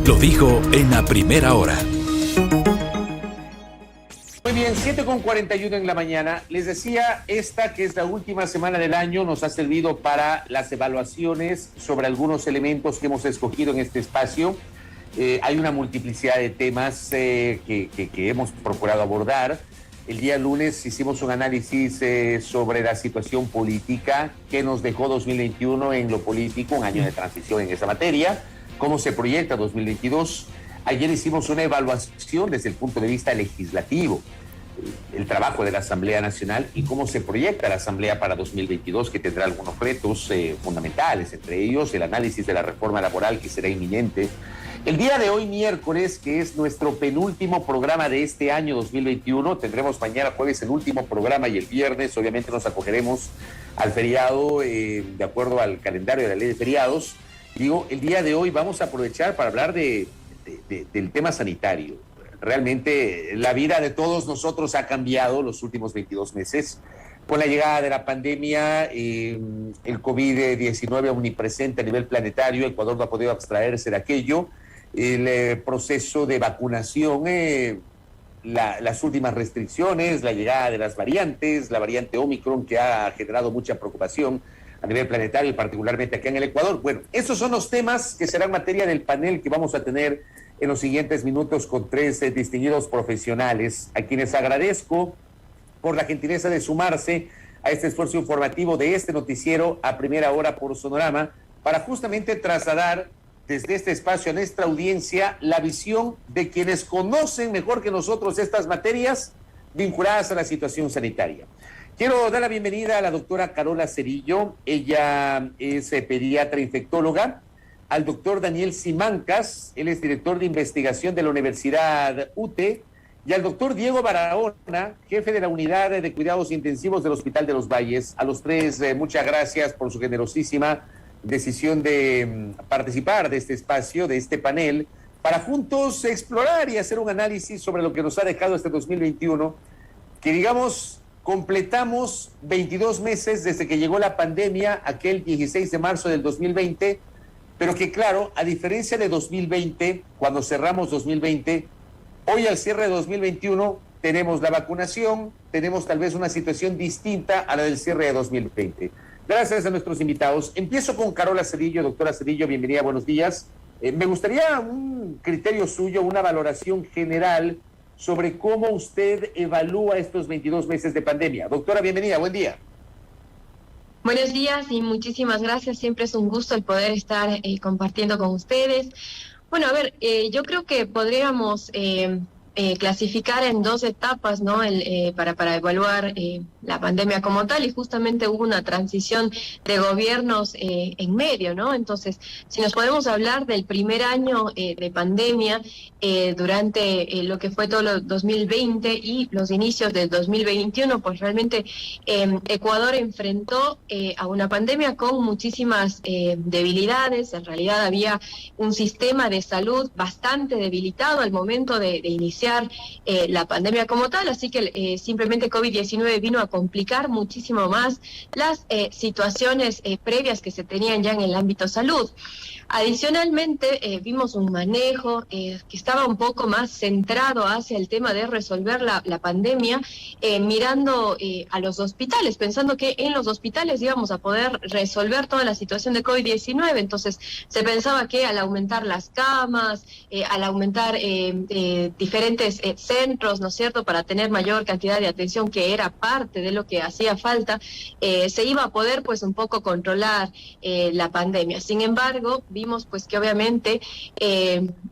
Lo dijo en la primera hora. Muy bien, 7:41 en la mañana. Les decía, esta que es la última semana del año nos ha servido para las evaluaciones sobre algunos elementos que hemos escogido en este espacio. Hay una multiplicidad de temas que hemos procurado abordar. El día lunes hicimos un análisis sobre la situación política que nos dejó 2021 en lo político, un año de transición en esa materia, cómo se proyecta 2022. Ayer hicimos una evaluación desde el punto de vista legislativo, el trabajo de la Asamblea Nacional y cómo se proyecta la Asamblea para 2022, que tendrá algunos retos fundamentales, entre ellos el análisis de la reforma laboral que será inminente. El día de hoy, miércoles, que es nuestro penúltimo programa de este año 2021, tendremos mañana jueves el último programa y el viernes obviamente nos acogeremos al feriado de acuerdo al calendario de la ley de feriados. Digo, el día de hoy vamos a aprovechar para hablar del tema sanitario. Realmente la vida de todos nosotros ha cambiado los últimos 22 meses. Con la llegada de la pandemia, el COVID-19 omnipresente a nivel planetario, Ecuador no ha podido abstraerse de aquello. El proceso de vacunación, las últimas restricciones, la llegada de las variantes, la variante Omicron que ha generado mucha preocupación a nivel planetario y particularmente acá en el Ecuador. Bueno, esos son los temas que serán materia del panel que vamos a tener en los siguientes minutos con tres distinguidos profesionales, a quienes agradezco por la gentileza de sumarse a este esfuerzo informativo de este noticiero a primera hora por Sonorama, para justamente trasladar desde este espacio a nuestra audiencia la visión de quienes conocen mejor que nosotros estas materias vinculadas a la situación sanitaria. Quiero dar la bienvenida a la doctora Carola Cerillo, ella es pediatra infectóloga, al doctor Daniel Simancas, él es director de investigación de la Universidad UTE, y al doctor Diego Barahona, jefe de la unidad de cuidados intensivos del Hospital de los Valles. A los tres, muchas gracias por su generosísima decisión de participar de este espacio, de este panel, para juntos explorar y hacer un análisis sobre lo que nos ha dejado este 2021, que digamos, completamos 22 meses desde que llegó la pandemia, aquel 16 de marzo del 2020, pero que claro, a diferencia de 2020, cuando cerramos 2020, hoy al cierre de 2021 tenemos la vacunación, tenemos tal vez una situación distinta a la del cierre de 2020. Gracias a nuestros invitados. Empiezo con Carola Cerillo. Doctora Cerillo, bienvenida, buenos días. Me gustaría un criterio suyo, una valoración general sobre cómo usted evalúa estos 22 meses de pandemia. Doctora, bienvenida, buen día. Buenos días y muchísimas gracias. Siempre es un gusto el poder estar compartiendo con ustedes. Bueno, a ver, yo creo que podríamos clasificar en dos etapas, ¿no? Para evaluar la pandemia como tal, y justamente hubo una transición de gobiernos en medio, ¿no? Entonces, si nos podemos hablar del primer año de pandemia durante lo que fue todo el 2020 y los inicios del 2021, pues realmente Ecuador enfrentó a una pandemia con muchísimas debilidades. En realidad había un sistema de salud bastante debilitado al momento de iniciar la pandemia como tal, así que simplemente COVID-19 vino a complicar muchísimo más las situaciones previas que se tenían ya en el ámbito salud. Adicionalmente, vimos un manejo que estaba un poco más centrado hacia el tema de resolver la pandemia, mirando a los hospitales, pensando que en los hospitales íbamos a poder resolver toda la situación de COVID-19. Entonces, se pensaba que al aumentar las camas, al aumentar diferentes centros, ¿no es cierto?, para tener mayor cantidad de atención, que era parte de lo que hacía falta, se iba a poder, pues, un poco controlar la pandemia. Sin embargo, vimos pues que obviamente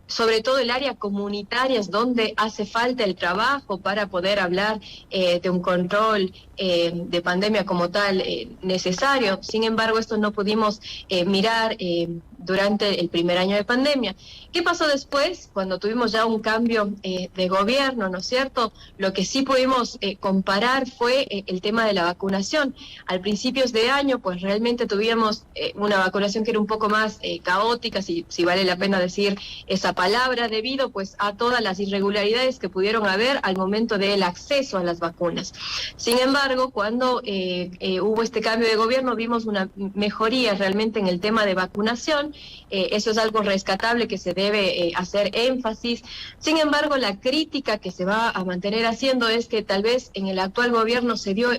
sobre todo el área comunitaria es donde hace falta el trabajo para poder hablar de un control de pandemia como tal necesario. Sin embargo, esto no pudimos mirar durante el primer año de pandemia. ¿Qué pasó después? Cuando tuvimos ya un cambio de gobierno, ¿no es cierto? Lo que sí pudimos comparar fue el tema de la vacunación. Al principios de año, pues realmente tuvimos una vacunación que era un poco más caótica, si vale la pena decir esa palabra, debido pues a todas las irregularidades que pudieron haber al momento del acceso a las vacunas. Sin embargo, cuando hubo este cambio de gobierno, vimos una mejoría realmente en el tema de vacunación, Eso es algo rescatable que se debe hacer énfasis. Sin embargo, la crítica que se va a mantener haciendo es que tal vez en el actual gobierno se dio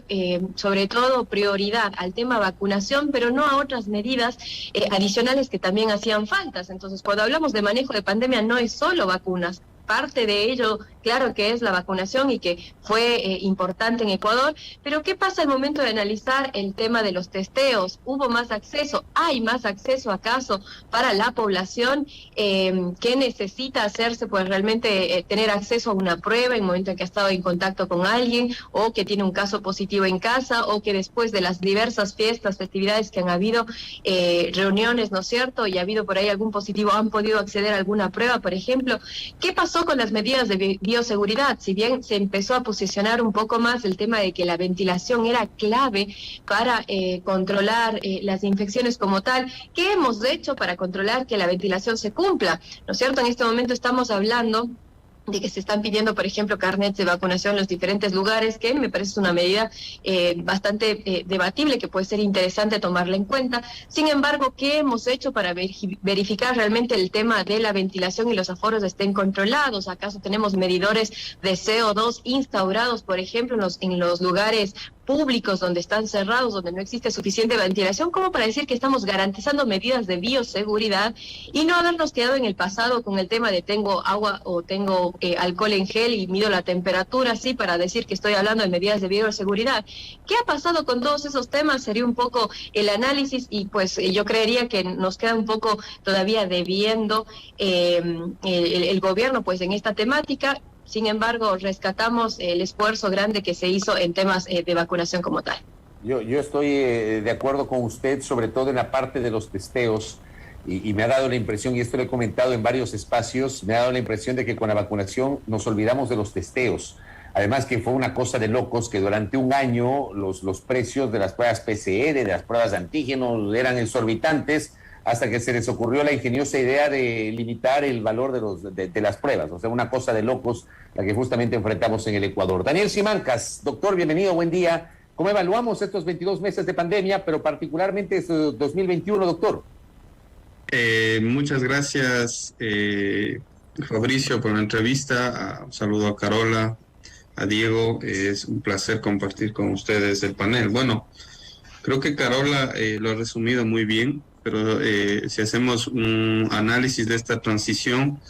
sobre todo prioridad al tema vacunación, pero no a otras medidas adicionales que también hacían faltas. Entonces, cuando hablamos de manejo de pandemia, no es solo vacunas. Parte de ello, claro que es la vacunación y que fue importante en Ecuador, pero ¿qué pasa al momento de analizar el tema de los testeos? ¿Hubo más acceso? ¿Hay más acceso acaso para la población que necesita hacerse, pues realmente tener acceso a una prueba en el momento en que ha estado en contacto con alguien o que tiene un caso positivo en casa o que después de las diversas fiestas, festividades que han habido, reuniones, ¿no es cierto? Y ha habido por ahí algún positivo, han podido acceder a alguna prueba, por ejemplo. ¿Qué pasó con las medidas de bioseguridad? Si bien se empezó a posicionar un poco más el tema de que la ventilación era clave para controlar las infecciones como tal, ¿qué hemos hecho para controlar que la ventilación se cumpla? ¿No es cierto? En este momento estamos hablando de que se están pidiendo, por ejemplo, carnets de vacunación en los diferentes lugares, que me parece una medida bastante debatible, que puede ser interesante tomarla en cuenta. Sin embargo, ¿qué hemos hecho para verificar realmente el tema de la ventilación y los aforos estén controlados? ¿Acaso tenemos medidores de CO2 instaurados, por ejemplo, en los lugares públicos donde están cerrados, donde no existe suficiente ventilación, como para decir que estamos garantizando medidas de bioseguridad y no habernos quedado en el pasado con el tema de tengo agua o tengo alcohol en gel y mido la temperatura, sí, para decir que estoy hablando de medidas de bioseguridad? ¿Qué ha pasado con todos esos temas? Sería un poco el análisis y pues yo creería que nos queda un poco todavía debiendo el gobierno pues en esta temática. Sin embargo, rescatamos el esfuerzo grande que se hizo en temas de vacunación como tal. Yo estoy de acuerdo con usted, sobre todo en la parte de los testeos, y me ha dado la impresión, y esto lo he comentado en varios espacios, me ha dado la impresión de que con la vacunación nos olvidamos de los testeos. Además que fue una cosa de locos que durante un año los precios de las pruebas PCR, de las pruebas de antígenos eran exorbitantes, hasta que se les ocurrió la ingeniosa idea de limitar el valor de las pruebas. O sea, una cosa de locos la que justamente enfrentamos en el Ecuador. Daniel Simancas, doctor, bienvenido, buen día. ¿Cómo evaluamos estos 22 meses de pandemia, pero particularmente este 2021, doctor? Muchas gracias, Fabricio, por la entrevista. Un saludo a Carola, a Diego. Es un placer compartir con ustedes el panel. Bueno, creo que Carola lo ha resumido muy bien. Pero si hacemos un análisis de esta transición,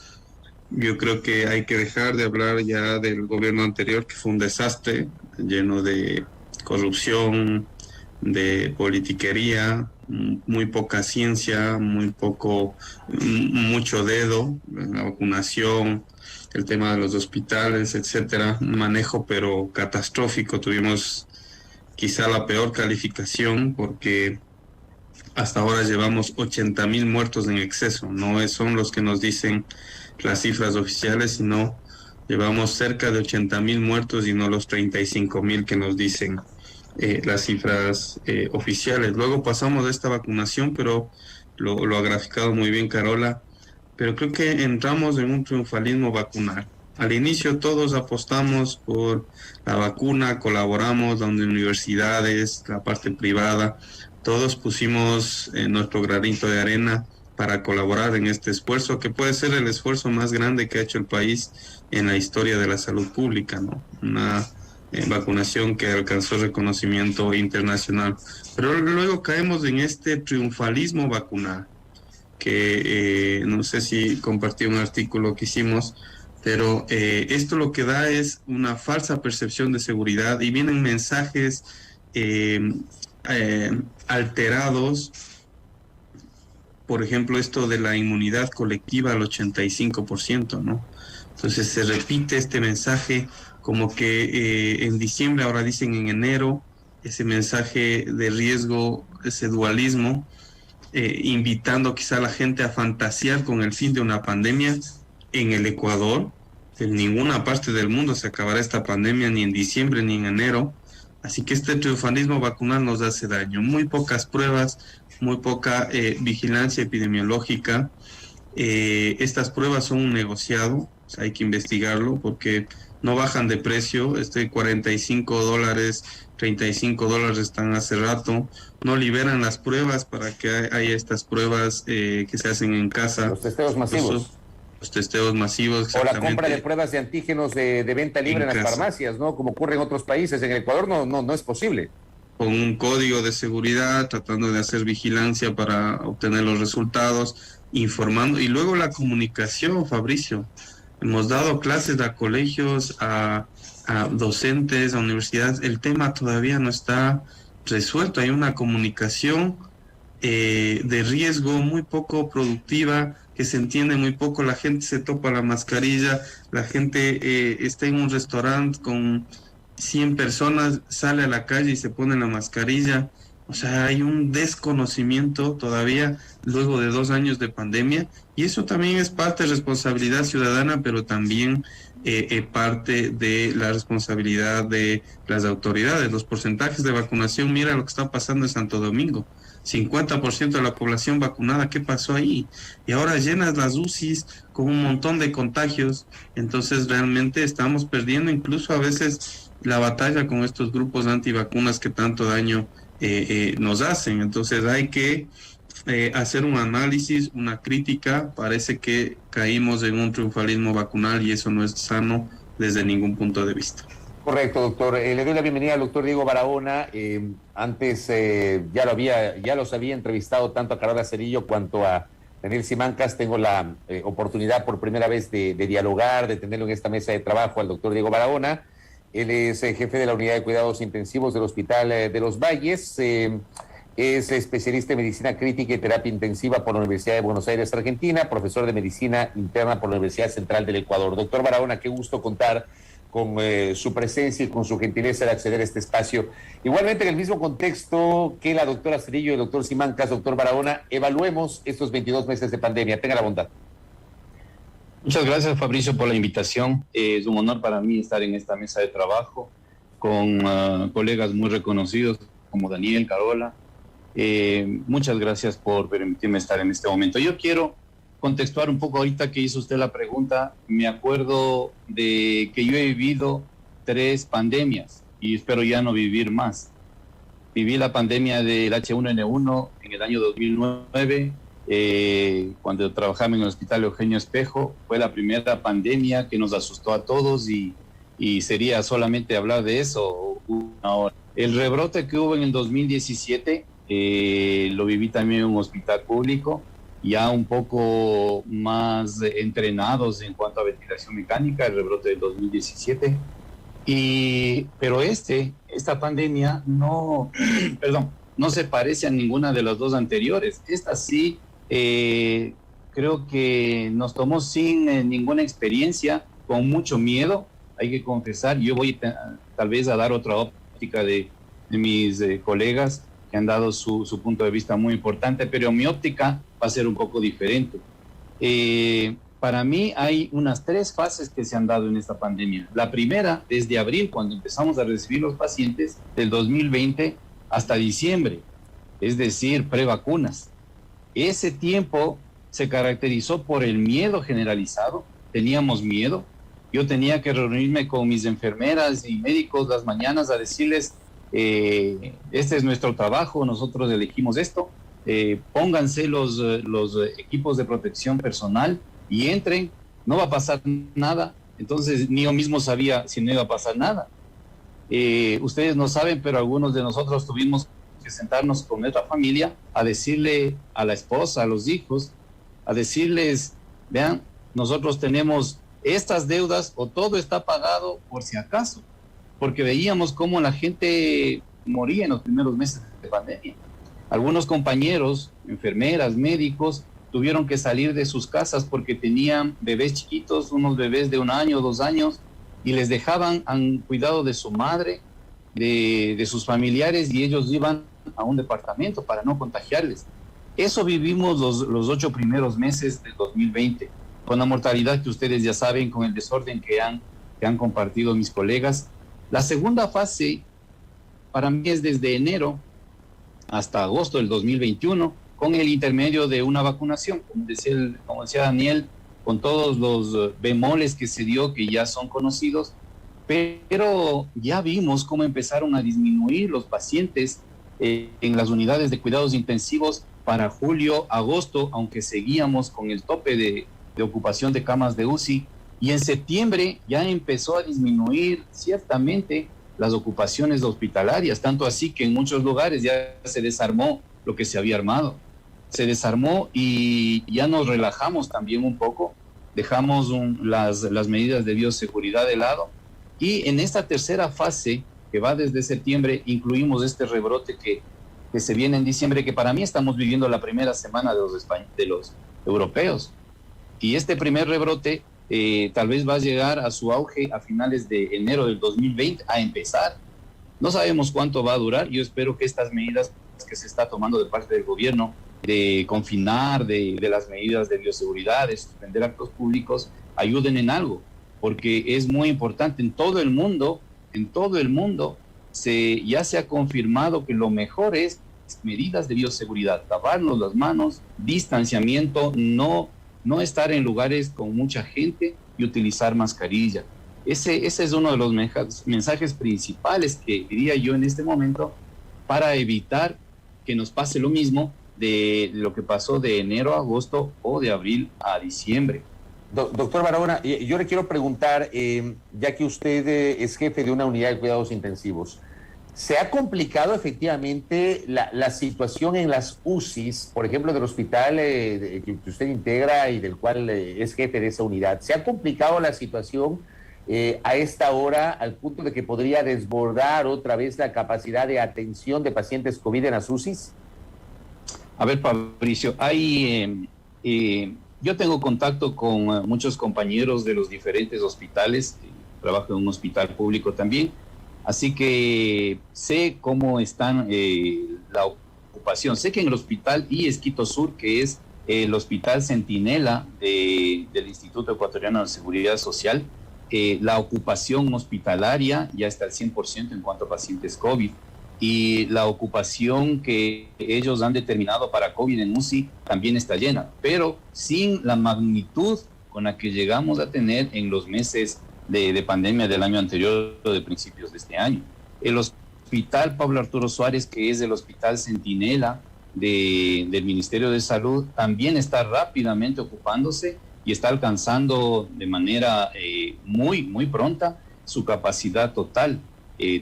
yo creo que hay que dejar de hablar ya del gobierno anterior, que fue un desastre, lleno de corrupción, de politiquería, muy poca ciencia, mucho dedo en la vacunación, el tema de los hospitales, etcétera, un manejo pero catastrófico. Tuvimos quizá la peor calificación porque hasta ahora llevamos 80,000 muertos en exceso. No son los que nos dicen las cifras oficiales, sino llevamos cerca de 80,000 muertos y no los 35,000 que nos dicen las cifras oficiales. Luego pasamos de esta vacunación, pero lo ha graficado muy bien Carola, pero creo que entramos en un triunfalismo vacunal. Al inicio todos apostamos por la vacuna, colaboramos donde universidades, la parte privada, todos pusimos nuestro granito de arena para colaborar en este esfuerzo, que puede ser el esfuerzo más grande que ha hecho el país en la historia de la salud pública, ¿no? Una vacunación que alcanzó reconocimiento internacional. Pero luego caemos en este triunfalismo vacunal, que no sé si compartí un artículo que hicimos, pero esto lo que da es una falsa percepción de seguridad y vienen mensajes alterados. Por ejemplo, esto de la inmunidad colectiva al 85%, ¿no? Entonces se repite este mensaje como que en diciembre, ahora dicen en enero, ese mensaje de riesgo, ese dualismo, invitando quizá a la gente a fantasear con el fin de una pandemia. En el Ecuador, en ninguna parte del mundo se acabará esta pandemia, ni en diciembre ni en enero. Así que este triunfalismo vacunal nos hace daño. Muy pocas pruebas, muy poca vigilancia epidemiológica. Estas pruebas son un negociado, o sea, hay que investigarlo porque no bajan de precio. $45 $35 están hace rato. No liberan las pruebas para que haya estas pruebas que se hacen en casa. Los testeos masivos. Los testeos masivos. O la compra de pruebas de antígenos de venta libre en las farmacias, ¿no? Como ocurre en otros países. En el Ecuador no es posible. Con un código de seguridad, tratando de hacer vigilancia para obtener los resultados, informando. Y luego la comunicación, Fabricio. Hemos dado clases a colegios, a docentes, a universidades. El tema todavía no está resuelto. Hay una comunicación de riesgo muy poco productiva, que se entiende muy poco. La gente se topa la mascarilla, la gente está en un restaurante con 100 personas, sale a la calle y se pone la mascarilla. O sea, hay un desconocimiento todavía luego de 2 años de pandemia, y eso también es parte de responsabilidad ciudadana, pero también parte de la responsabilidad de las autoridades. Los porcentajes de vacunación, mira lo que está pasando en Santo Domingo, 50% de la población vacunada. ¿Qué pasó ahí? Y ahora llenas las UCIs con un montón de contagios. Entonces realmente estamos perdiendo incluso a veces la batalla con estos grupos antivacunas que tanto daño nos hacen. Entonces hay que hacer un análisis, una crítica. Parece que caímos en un triunfalismo vacunal y eso no es sano desde ningún punto de vista. Correcto, doctor. Le doy la bienvenida al doctor Diego Barahona. Antes ya los había entrevistado tanto a Carola Cerillo cuanto a Daniel Simancas. Tengo la oportunidad por primera vez de dialogar, de tenerlo en esta mesa de trabajo al doctor Diego Barahona. Él es jefe de la unidad de cuidados intensivos del Hospital de los Valles. Es especialista en medicina crítica y terapia intensiva por la Universidad de Buenos Aires, Argentina, profesor de medicina interna por la Universidad Central del Ecuador. Doctor Barahona, qué gusto contar con su presencia y con su gentileza de acceder a este espacio. Igualmente, en el mismo contexto que la doctora Cerillo y el doctor Simancas, doctor Barahona, evaluemos estos 22 meses de pandemia. Tenga la bondad. Muchas gracias, Fabricio, por la invitación. Es un honor para mí estar en esta mesa de trabajo con colegas muy reconocidos como Daniel, Carola. Muchas gracias por permitirme estar en este momento. Yo quiero contextuar un poco ahorita que hizo usted la pregunta. Me acuerdo de que yo he vivido 3 pandemias y espero ya no vivir más. Viví la pandemia del H1N1 en el año 2009, cuando trabajaba en el Hospital Eugenio Espejo. Fue la primera pandemia que nos asustó a todos y sería solamente hablar de eso una hora. El rebrote que hubo en el 2017 lo viví también en un hospital público, ya un poco más entrenados en cuanto a ventilación mecánica, el rebrote del 2017. Pero esta pandemia no se parece a ninguna de las 2 anteriores. Esta sí, creo que nos tomó sin ninguna experiencia, con mucho miedo, hay que confesar. Yo voy tal vez a dar otra óptica de mis colegas que han dado su punto de vista muy importante, pero mi óptica va a ser un poco diferente. Para mí hay unas 3 fases que se han dado en esta pandemia. La primera, desde abril, cuando empezamos a recibir los pacientes, del 2020 hasta diciembre, es decir, prevacunas. Ese tiempo se caracterizó por el miedo generalizado. Teníamos miedo. Yo tenía que reunirme con mis enfermeras y médicos las mañanas a decirles: este es nuestro trabajo, nosotros elegimos esto, pónganse los equipos de protección personal y entren, no va a pasar nada. Entonces ni yo mismo sabía si no iba a pasar nada. Ustedes no saben, pero algunos de nosotros tuvimos que sentarnos con nuestra familia a decirle a la esposa, a los hijos, a decirles: vean, nosotros tenemos estas deudas o todo está pagado por si acaso, porque veíamos cómo la gente moría en los primeros meses de pandemia. Algunos compañeros, enfermeras, médicos, tuvieron que salir de sus casas porque tenían bebés chiquitos, unos bebés de 1 año, 2 años, y les dejaban al cuidado de su madre, de sus familiares, y ellos iban a un departamento para no contagiarles. Eso vivimos los 8 primeros meses del 2020, con la mortalidad que ustedes ya saben, con el desorden que han compartido mis colegas. La segunda fase para mí es desde enero hasta agosto del 2021, con el intermedio de una vacunación, como decía Daniel, con todos los bemoles que se dio, que ya son conocidos, pero ya vimos cómo empezaron a disminuir los pacientes en las unidades de cuidados intensivos para julio, agosto, aunque seguíamos con el tope de ocupación de camas de UCI, y en septiembre ya empezó a disminuir ciertamente las ocupaciones hospitalarias, tanto así que en muchos lugares ya se desarmó lo que se había armado. Se desarmó y ya nos relajamos también un poco, dejamos las medidas de bioseguridad de lado, y en esta tercera fase, que va desde septiembre, incluimos este rebrote que se viene en diciembre, que para mí estamos viviendo la primera semana de los europeos. Y este primer rebrote tal vez va a llegar a su auge a finales de enero del 2020, a empezar. No sabemos cuánto va a durar. Yo espero que estas medidas que se está tomando de parte del gobierno, de confinar, de las medidas de bioseguridad, de suspender actos públicos, ayuden en algo, porque es muy importante. En todo el mundo, ya se ha confirmado que lo mejor es medidas de bioseguridad, lavarnos las manos, distanciamiento, no estar en lugares con mucha gente y utilizar mascarilla. Ese es uno de los mensajes principales que diría yo en este momento, para evitar que nos pase lo mismo de lo que pasó de enero a agosto o de abril a diciembre. Doctor Barahona, yo le quiero preguntar, ya que usted es jefe de una unidad de cuidados intensivos, ¿se ha complicado efectivamente la situación en las UCIs, por ejemplo, del hospital que usted integra y del cual es jefe de esa unidad? ¿Se ha complicado la situación a esta hora al punto de que podría desbordar otra vez la capacidad de atención de pacientes COVID en las UCIs? A ver, Fabricio, yo tengo contacto con muchos compañeros de los diferentes hospitales, trabajo en un hospital público también, así que sé cómo están la ocupación. Sé que en el hospital IES Quito Sur, que es el hospital centinela del Instituto Ecuatoriano de Seguridad Social, la ocupación hospitalaria ya está al 100% en cuanto a pacientes COVID. Y la ocupación que ellos han determinado para COVID en UCI también está llena, pero sin la magnitud con la que llegamos a tener en los meses de pandemia del año anterior o de principios de este año. El hospital Pablo Arturo Suárez, que es el hospital centinela del Ministerio de Salud, también está rápidamente ocupándose y está alcanzando de manera muy pronta su capacidad total.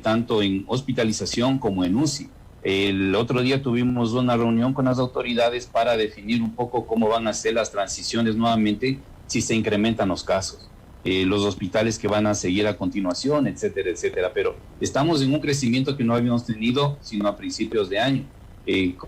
Tanto en hospitalización como en UCI. El otro día tuvimos una reunión con las autoridades para definir un poco cómo van a ser las transiciones nuevamente si se incrementan los casos, los hospitales que van a seguir a continuación, etcétera, etcétera. Pero estamos en un crecimiento que no habíamos tenido sino a principios de año.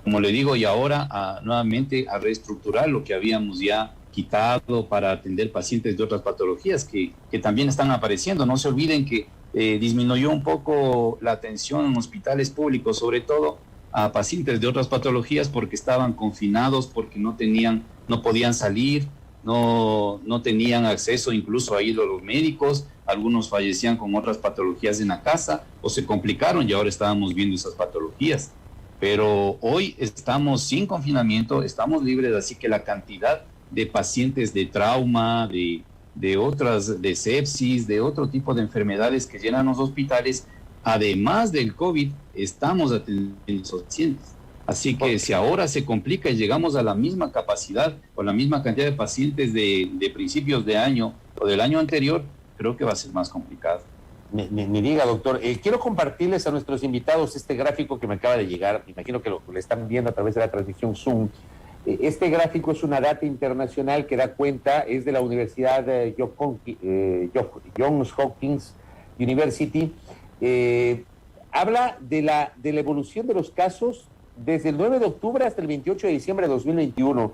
Como le digo, y ahora nuevamente a reestructurar lo que habíamos ya quitado para atender pacientes de otras patologías que también están apareciendo. No se olviden que disminuyó un poco la atención en hospitales públicos, sobre todo a pacientes de otras patologías porque estaban confinados, porque no podían salir, no tenían acceso incluso a ir a los médicos, algunos fallecían con otras patologías en la casa o se complicaron y ahora estábamos viendo esas patologías. Pero hoy estamos sin confinamiento, estamos libres, así que la cantidad de pacientes de trauma, de sepsis, de otro tipo de enfermedades que llenan los hospitales, además del COVID, estamos atendiendo a los pacientes. Así que si ahora se complica y llegamos a la misma capacidad o la misma cantidad de pacientes de principios de año o del año anterior, creo que va a ser más complicado. Ni diga, doctor. Quiero compartirles a nuestros invitados este gráfico que me acaba de llegar. Me imagino que lo están viendo a través de la transmisión Zoom. Este gráfico es una data internacional que da cuenta, es de la Universidad Johns Hopkins University. Habla de la evolución de los casos desde el 9 de octubre hasta el 28 de diciembre de 2021.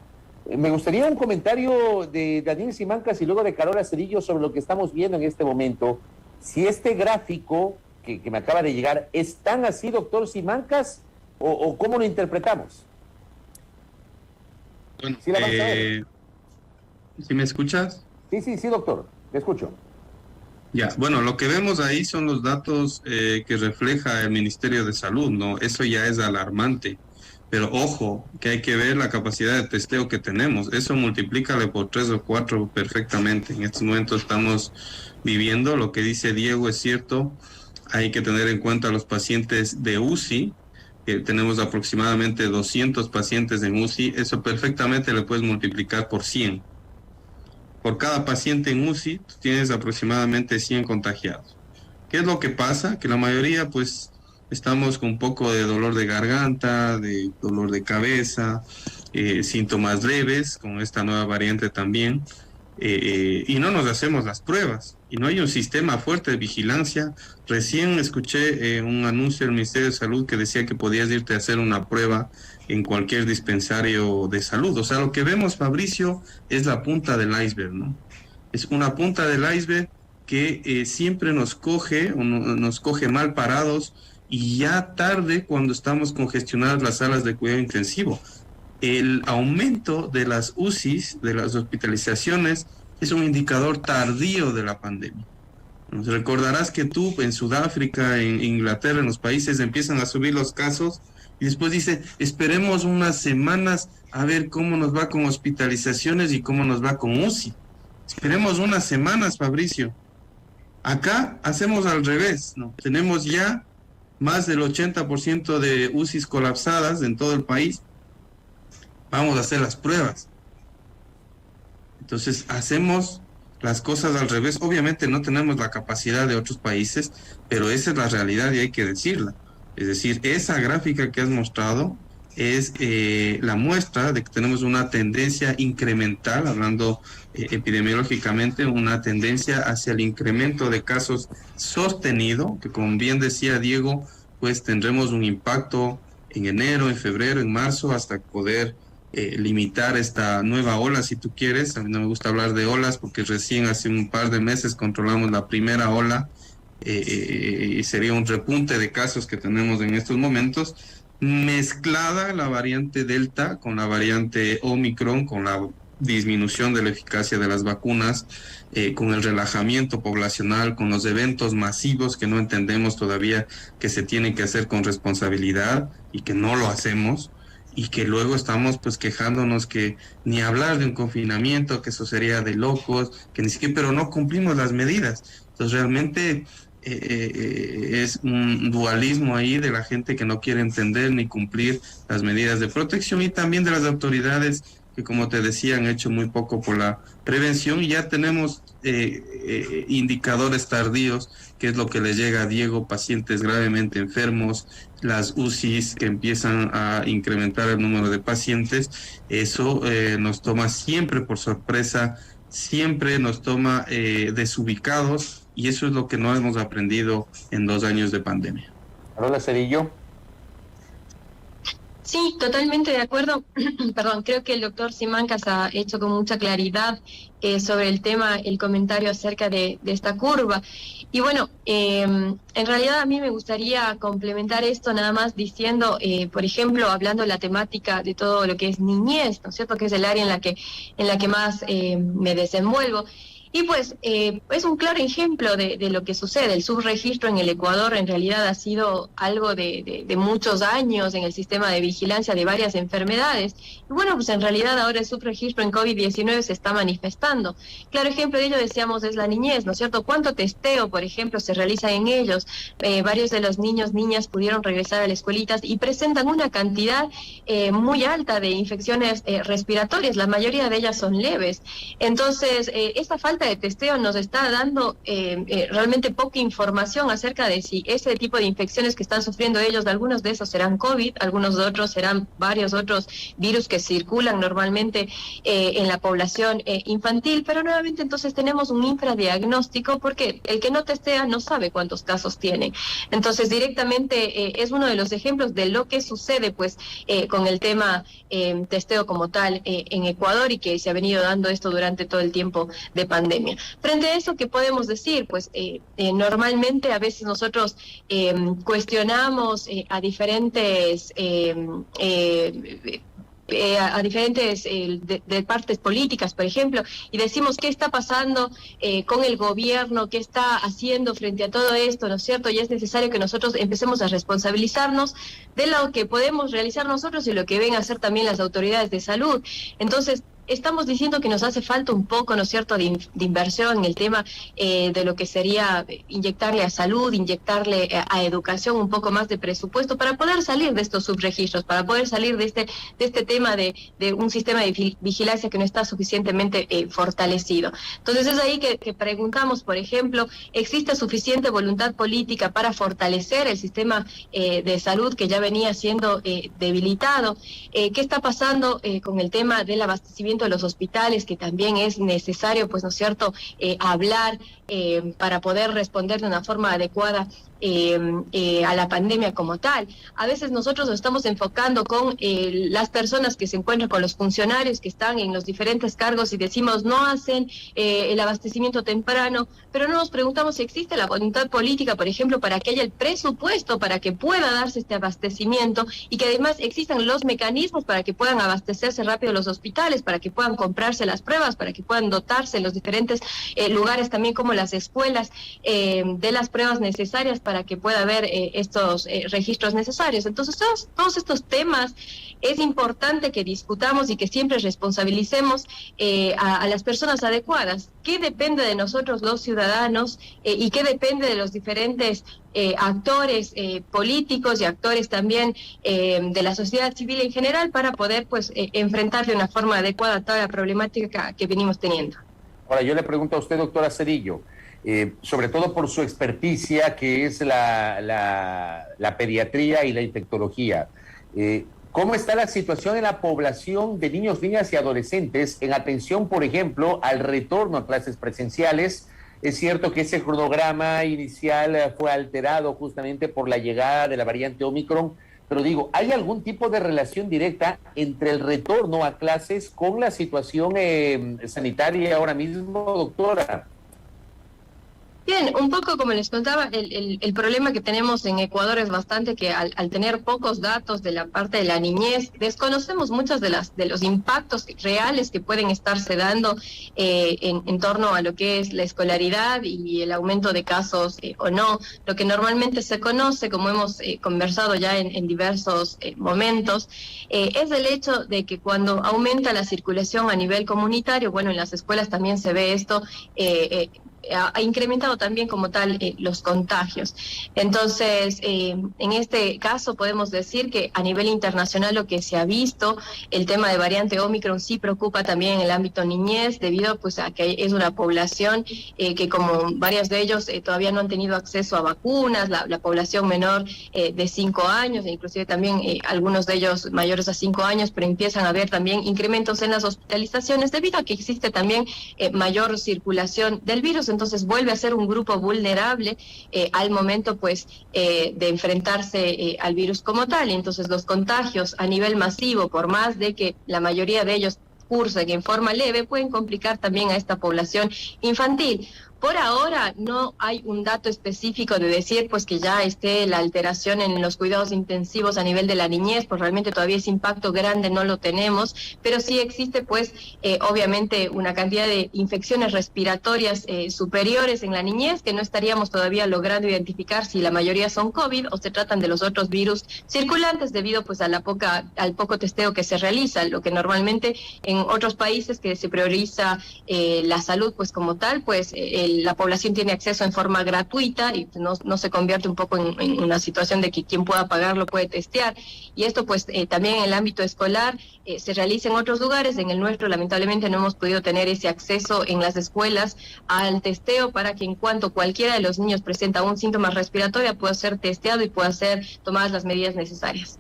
Me gustaría un comentario de Daniel Simancas y luego de Carola Cerillo sobre lo que estamos viendo en este momento. Si este gráfico que me acaba de llegar es tan así, doctor Simancas, o ¿cómo lo interpretamos? Bueno, ¿Sí la vas a ver? ¿Sí me escuchas? Sí, doctor, te escucho. Ya, bueno, lo que vemos ahí son los datos que refleja el Ministerio de Salud, ¿no? Eso ya es alarmante. Pero ojo, que hay que ver la capacidad de testeo que tenemos. Eso multiplícale por 3 o 4 perfectamente. En estos momentos estamos viviendo, lo que dice Diego es cierto, hay que tener en cuenta a los pacientes de UCI, que tenemos aproximadamente 200 pacientes en UCI, eso perfectamente le puedes multiplicar por 100. Por cada paciente en UCI, tú tienes aproximadamente 100 contagiados. ¿Qué es lo que pasa? Que la mayoría, pues, estamos con un poco de dolor de garganta, de dolor de cabeza, síntomas leves, con esta nueva variante también, y no nos hacemos las pruebas, y no hay un sistema fuerte de vigilancia. Recién escuché un anuncio del Ministerio de Salud que decía que podías irte a hacer una prueba en cualquier dispensario de salud. O sea, lo que vemos, Fabricio, es la punta del iceberg, ¿no? Es una punta del iceberg que siempre nos coge mal parados, y ya tarde cuando estamos congestionadas las salas de cuidado intensivo. El aumento de las UCIs, de las hospitalizaciones, es un indicador tardío de la pandemia. Nos recordarás que tú en Sudáfrica, en Inglaterra, en los países empiezan a subir los casos y después dice, esperemos unas semanas a ver cómo nos va con hospitalizaciones y cómo nos va con UCI. Esperemos unas semanas, Fabricio. Acá hacemos al revés, ¿no? Tenemos ya más del 80% de UCIs colapsadas en todo el país. Vamos a hacer las pruebas. Entonces hacemos las cosas al revés. Obviamente no tenemos la capacidad de otros países, pero esa es la realidad y hay que decirla. Es decir, esa gráfica que has mostrado es la muestra de que tenemos una tendencia incremental, hablando epidemiológicamente, una tendencia hacia el incremento de casos sostenido, que como bien decía Diego, pues tendremos un impacto en enero, en febrero, en marzo, hasta poder limitar esta nueva ola, si tú quieres. A mí no me gusta hablar de olas porque recién hace un par de meses controlamos la primera ola, y sería un repunte de casos que tenemos en estos momentos, mezclada la variante Delta con la variante Omicron, con la disminución de la eficacia de las vacunas, con el relajamiento poblacional, con los eventos masivos que no entendemos todavía que se tienen que hacer con responsabilidad y que no lo hacemos, y que luego estamos pues quejándonos que ni hablar de un confinamiento, que eso sería de locos, que ni siquiera, pero no cumplimos las medidas. Entonces realmente es un dualismo ahí de la gente que no quiere entender ni cumplir las medidas de protección, y también de las autoridades que, como te decía, han hecho muy poco por la prevención. Y ya tenemos indicadores tardíos, que es lo que le llega a Diego, pacientes gravemente enfermos, las UCIs que empiezan a incrementar el número de pacientes. Eso nos toma siempre por sorpresa, siempre nos toma desubicados, y eso es lo que no hemos aprendido en 2 años de pandemia. Carola Cerillo. Sí, totalmente de acuerdo. Perdón, creo que el doctor Simancas ha hecho con mucha claridad sobre el tema, el comentario acerca de esta curva. Y bueno, en realidad a mí me gustaría complementar esto nada más diciendo, por ejemplo, hablando de la temática de todo lo que es niñez, ¿no es cierto?, que es el área en la que más me desenvuelvo. Y pues es un claro ejemplo de lo que sucede. El subregistro en el Ecuador en realidad ha sido algo de muchos años en el sistema de vigilancia de varias enfermedades. Y bueno, pues en realidad ahora el subregistro en COVID-19 se está manifestando. Claro ejemplo de ello, decíamos, es la niñez, ¿no es cierto? ¿Cuánto testeo, por ejemplo, se realiza en ellos? Varios de los niños, niñas pudieron regresar a las escuelitas y presentan una cantidad muy alta de infecciones respiratorias. La mayoría de ellas son leves. Entonces, esta falta de testeo nos está dando realmente poca información acerca de si ese tipo de infecciones que están sufriendo ellos, de algunos de esos serán COVID, algunos de otros serán varios otros virus que circulan normalmente en la población infantil, pero nuevamente entonces tenemos un infradiagnóstico porque el que no testea no sabe cuántos casos tiene. Entonces directamente es uno de los ejemplos de lo que sucede pues con el tema testeo como tal en Ecuador, y que se ha venido dando esto durante todo el tiempo de pandemia. Frente a eso, ¿qué podemos decir? Pues normalmente a veces nosotros cuestionamos a diferentes a diferentes de partes políticas, por ejemplo, y decimos qué está pasando con el gobierno, qué está haciendo frente a todo esto, ¿no es cierto? Y es necesario que nosotros empecemos a responsabilizarnos de lo que podemos realizar nosotros y lo que ven a hacer también las autoridades de salud. Entonces, estamos diciendo que nos hace falta un poco, ¿no es cierto?, de inversión en el tema de lo que sería inyectarle a salud, inyectarle a educación un poco más de presupuesto para poder salir de estos subregistros, para poder salir de este tema de un sistema de vigilancia que no está suficientemente fortalecido. Entonces es ahí que preguntamos, por ejemplo, ¿existe suficiente voluntad política para fortalecer el sistema de salud que ya venía siendo debilitado? ¿Qué está pasando con el tema del abastecimiento de los hospitales, que también es necesario, pues, ¿no es cierto?, hablar para poder responder de una forma adecuada a la pandemia como tal? A veces nosotros nos estamos enfocando con las personas que se encuentran, con los funcionarios que están en los diferentes cargos y decimos no hacen el abastecimiento temprano, pero no nos preguntamos si existe la voluntad política, por ejemplo, para que haya el presupuesto para que pueda darse este abastecimiento y que además existan los mecanismos para que puedan abastecerse rápido los hospitales, para que puedan comprarse las pruebas, para que puedan dotarse en los diferentes lugares, también como las escuelas, de las pruebas necesarias para que pueda haber estos registros necesarios. Entonces, todos estos temas es importante que discutamos y que siempre responsabilicemos a las personas adecuadas. ¿Qué depende de nosotros los ciudadanos y qué depende de los diferentes actores políticos y actores también de la sociedad civil en general para poder, pues, enfrentar de una forma adecuada toda la problemática que venimos teniendo? Ahora, yo le pregunto a usted, doctora Cerillo, sobre todo por su experticia, que es la pediatría y la infectología. ¿Cómo está la situación en la población de niños, niñas y adolescentes en atención, por ejemplo, al retorno a clases presenciales? Es cierto que ese cronograma inicial fue alterado justamente por la llegada de la variante Omicron, pero digo, ¿hay algún tipo de relación directa entre el retorno a clases con la situación sanitaria ahora mismo, doctora? Bien, un poco como les contaba, el problema que tenemos en Ecuador es bastante que al tener pocos datos de la parte de la niñez, desconocemos muchos de los impactos reales que pueden estarse dando en torno a lo que es la escolaridad y el aumento de casos o no. Lo que normalmente se conoce, como hemos conversado ya en diversos momentos, es el hecho de que cuando aumenta la circulación a nivel comunitario, bueno, en las escuelas también se ve esto, ha incrementado también como tal los contagios. Entonces, en este caso podemos decir que a nivel internacional lo que se ha visto, el tema de variante Omicron sí preocupa también en el ámbito niñez, debido, pues, a que es una población que, como varios de ellos todavía no han tenido acceso a vacunas, la población menor de 5 años, e inclusive también algunos de ellos mayores a 5 años, pero empiezan a haber también incrementos en las hospitalizaciones debido a que existe también mayor circulación del virus. Entonces vuelve a ser un grupo vulnerable al momento, pues, de enfrentarse al virus como tal. Y entonces los contagios a nivel masivo, por más de que la mayoría de ellos cursen en forma leve, pueden complicar también a esta población infantil. Por ahora no hay un dato específico de decir, pues, que ya esté la alteración en los cuidados intensivos a nivel de la niñez, pues realmente todavía ese impacto grande no lo tenemos, pero sí existe, pues, obviamente una cantidad de infecciones respiratorias superiores en la niñez que no estaríamos todavía logrando identificar si la mayoría son COVID o se tratan de los otros virus circulantes debido, pues, al poco testeo que se realiza, lo que normalmente en otros países que se prioriza la salud, pues, como tal, pues la población tiene acceso en forma gratuita y no se convierte un poco en una situación de que quien pueda pagarlo puede testear. Y esto, pues, también en el ámbito escolar se realiza en otros lugares. En el nuestro, lamentablemente, no hemos podido tener ese acceso en las escuelas al testeo para que en cuanto cualquiera de los niños presenta un síntoma respiratorio pueda ser testeado y pueda ser tomadas las medidas necesarias.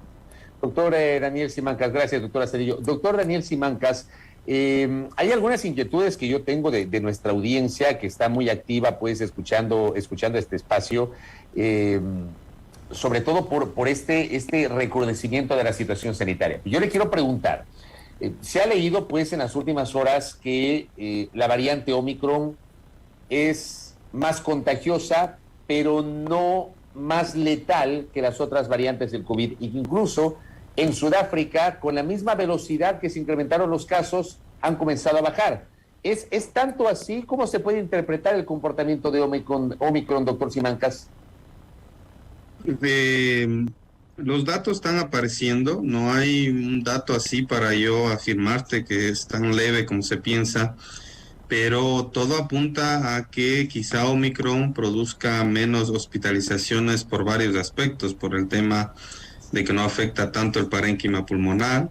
Doctor Daniel Simancas, gracias, doctora Cerillo. Doctor Daniel Simancas, hay algunas inquietudes que yo tengo de nuestra audiencia que está muy activa, pues, escuchando este espacio, sobre todo por este recrudecimiento de la situación sanitaria. Yo le quiero preguntar, se ha leído, pues, en las últimas horas que la variante Omicron es más contagiosa, pero no más letal que las otras variantes del COVID, e incluso en Sudáfrica, con la misma velocidad que se incrementaron los casos, han comenzado a bajar. ¿Es tanto así? ¿Cómo se puede interpretar el comportamiento de Omicron, doctor Simancas? Los datos están apareciendo, no hay un dato así para yo afirmarte que es tan leve como se piensa, pero todo apunta a que quizá Omicron produzca menos hospitalizaciones por varios aspectos, por el tema de que no afecta tanto el parénquima pulmonar,